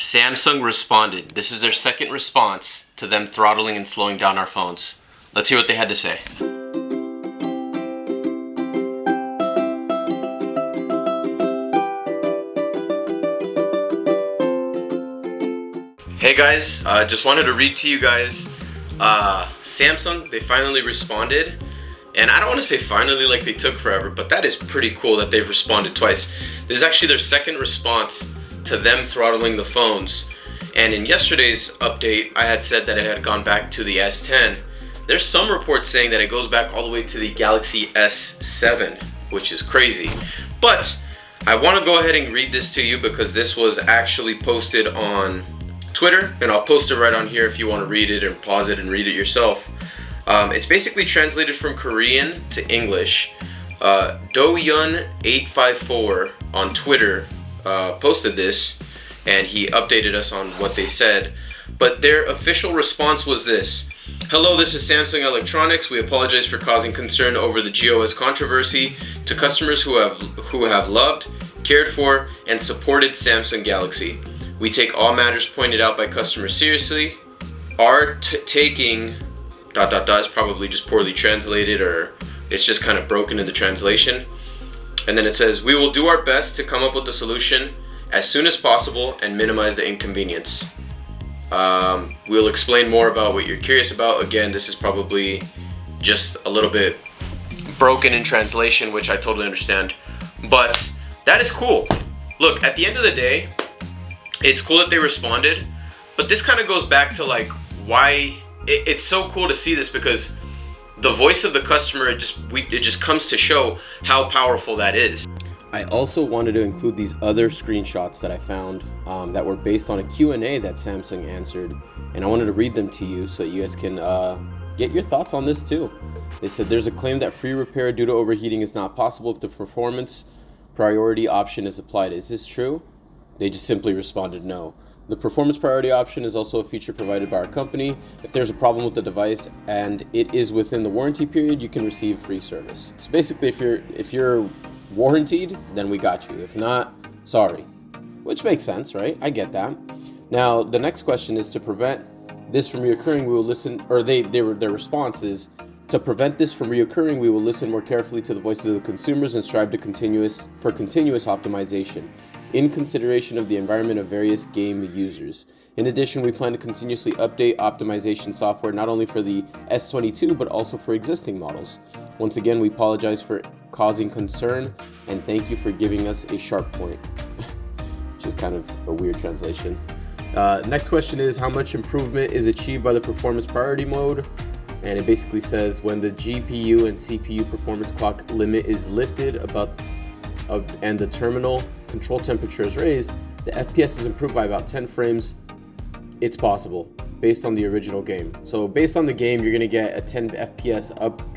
Samsung responded. This is their second response to them throttling and slowing down our phones. Let's hear what they had to say. Hey guys, just wanted to read to you guys, Samsung, they finally responded. And I don't want to say finally like they took forever, but that is pretty cool that they've responded twice. This is actually their second response to them throttling the phones. And in yesterday's update, I had said that it had gone back to the S10. There's some reports saying that it goes back all the way to the Galaxy S7, which is crazy. But I want to go ahead and read this to you because this was actually posted on Twitter, and I'll post it right on here if you want to read it and pause it and read it yourself. It's basically translated from Korean to English. Doyun854 on Twitter posted this, and he updated us on what they said. But their official response was this: "Hello, this is Samsung Electronics. We apologize for causing concern over the GOS controversy. To customers who have loved, cared for, and supported Samsung Galaxy, we take all matters pointed out by customers seriously. Are taking ... is probably just poorly translated, or it's just kind of broken in the translation. And then it says, we will do our best to come up with a solution as soon as possible and minimize the inconvenience. We'll explain more about what you're curious about. Again, this is probably just a little bit broken in translation, which I totally understand. But that is cool. Look, at the end of the day, it's cool that they responded, but this kind of goes back to like why it's so cool to see this, because the voice of the customer, it just comes to show how powerful that is. I also wanted to include these other screenshots that I found that were based on a Q&A that Samsung answered, and I wanted to read them to you so you guys can get your thoughts on this too. They said there's a claim that free repair due to overheating is not possible if the performance priority option is applied. Is this true? They just simply responded no. The performance priority option is also a feature provided by our company. If there's a problem with the device and it is within the warranty period, you can receive free service. So basically, if you're warranted, then we got you. If not, sorry. Which makes sense, right? I get that. Now, the next question is, to prevent this from reoccurring, we will listen, or their response is, to prevent this from reoccurring, we will listen more carefully to the voices of the consumers and strive to continuous optimization, in consideration of the environment of various game users. In addition, we plan to continuously update optimization software not only for the S22 but also for existing models. Once again, we apologize for causing concern and thank you for giving us a sharp point." Which is kind of a weird translation. Next question is, how much improvement is achieved by the performance priority mode? And it basically says when the GPU and CPU performance clock limit is lifted and the terminal control temperature is raised, the FPS is improved by about 10 frames. It's possible based on the original game. So based on the game, you're gonna get a 10 FPS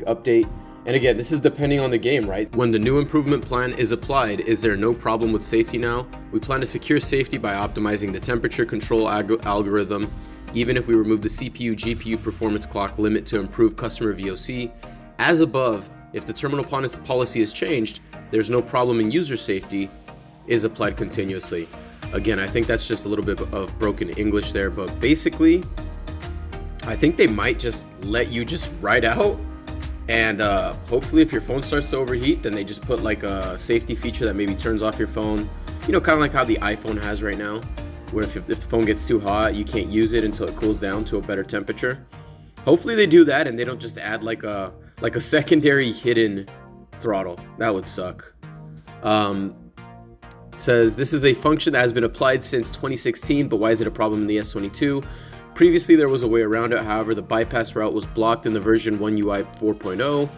update. And again, this is depending on the game, right? When the new improvement plan is applied, is there no problem with safety now? We plan to secure safety by optimizing the temperature control algorithm, even if we remove the CPU GPU performance clock limit to improve customer VOC. As above, if the terminal policy is changed, there's no problem in user safety is applied continuously. Again, I think that's just a little bit of broken English there, but basically, I think they might just let you just ride out, and hopefully if your phone starts to overheat, then they just put like a safety feature that maybe turns off your phone. You know, kind of like how the iPhone has right now, where if the phone gets too hot, you can't use it until it cools down to a better temperature. Hopefully they do that and they don't just add like a secondary hidden throttle. That would suck. It says, this is a function that has been applied since 2016, but why is it a problem in the S22? Previously, there was a way around it. However, the bypass route was blocked in the version 1 UI 4.0.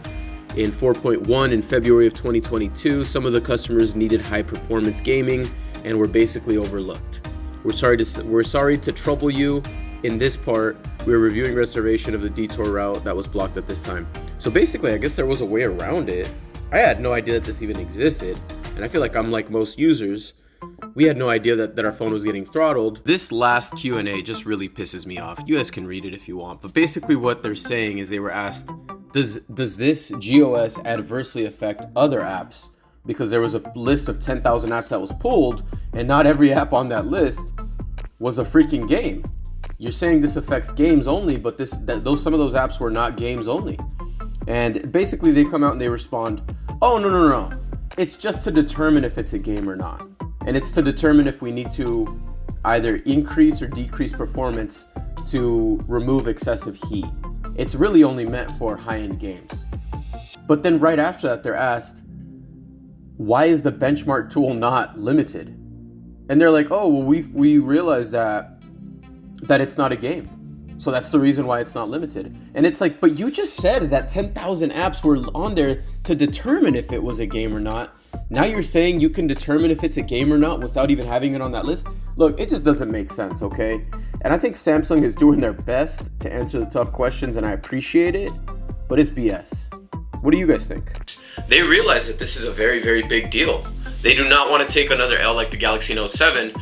In 4.1 in February of 2022, some of the customers needed high performance gaming and were basically overlooked. We're sorry to trouble you in this part. We're reviewing restoration of the detour route that was blocked at this time. So basically, I guess there was a way around it. I had no idea that this even existed. And I feel like I'm like most users. We had no idea that our phone was getting throttled. This last Q&A just really pisses me off. You guys can read it if you want. But basically what they're saying is they were asked, does this GOS adversely affect other apps? Because there was a list of 10,000 apps that was pulled, and not every app on that list was a freaking game. You're saying this affects games only, but some of those apps were not games only. And basically they come out and they respond, oh, no. It's just to determine if it's a game or not. And it's to determine if we need to either increase or decrease performance to remove excessive heat. It's really only meant for high-end games. But then right after that, they're asked, why is the benchmark tool not limited? And they're like, oh, well, we realized that it's not a game. So that's the reason why it's not limited. And it's like, but you just said that 10,000 apps were on there to determine if it was a game or not. Now you're saying you can determine if it's a game or not without even having it on that list? Look, it just doesn't make sense, okay? And I think Samsung is doing their best to answer the tough questions, and I appreciate it, but it's BS. What do you guys think? They realize that this is a very, very big deal. They do not want to take another L like the Galaxy Note 7,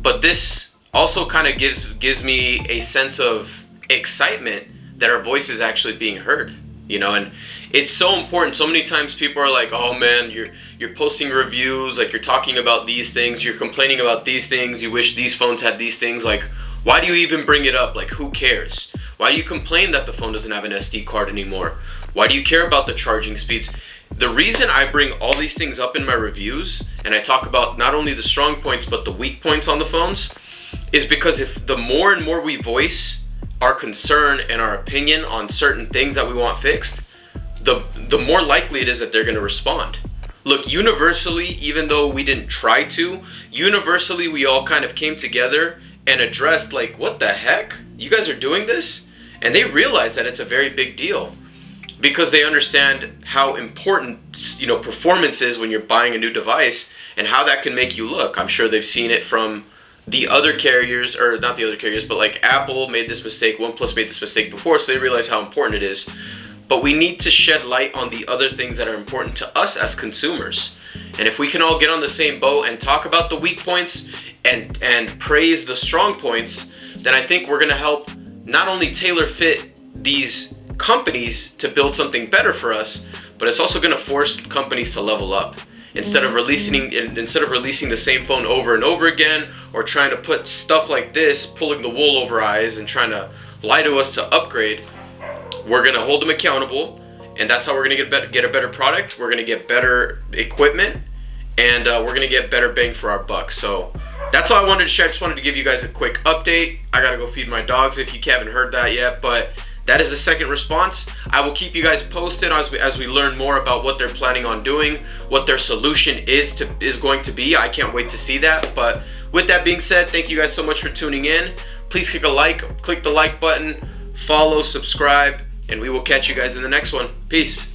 but this also kind of gives me a sense of excitement that our voice is actually being heard, you know. And it's so important. So many times people are like, oh man, you're posting reviews, like you're talking about these things, you're complaining about these things, you wish these phones had these things. Like, why do you even bring it up? Like, who cares? Why do you complain that the phone doesn't have an SD card anymore? Why do you care about the charging speeds? The reason I bring all these things up in my reviews, and I talk about not only the strong points but the weak points on the phones, is because if the more and more we voice our concern and our opinion on certain things that we want fixed, the more likely it is that they're going to respond. Look, universally, even though we didn't try to, universally we all kind of came together and addressed, like, what the heck? You guys are doing this? And they realize that it's a very big deal, because they understand how important, you know, performance is when you're buying a new device and how that can make you look. I'm sure they've seen it from the other carriers, or not the other carriers, but like Apple made this mistake, OnePlus made this mistake before, so they realize how important it is. But we need to shed light on the other things that are important to us as consumers. And if we can all get on the same boat and talk about the weak points and praise the strong points, then I think we're going to help not only tailor fit these companies to build something better for us, but it's also going to force companies to level up. Instead of releasing the same phone over and over again, or trying to put stuff like this, pulling the wool over our eyes and trying to lie to us to upgrade, we're going to hold them accountable, and that's how we're going to get a better product. We're going to get better equipment, and we're going to get better bang for our buck. So that's all I wanted to share. I just wanted to give you guys a quick update. I got to go feed my dogs if you haven't heard that yet, but that is the second response. I will keep you guys posted as we learn more about what they're planning on doing, what their solution is going to be. I can't wait to see that. But with that being said, thank you guys so much for tuning in. Please click the like button, follow, subscribe, and we will catch you guys in the next one. Peace.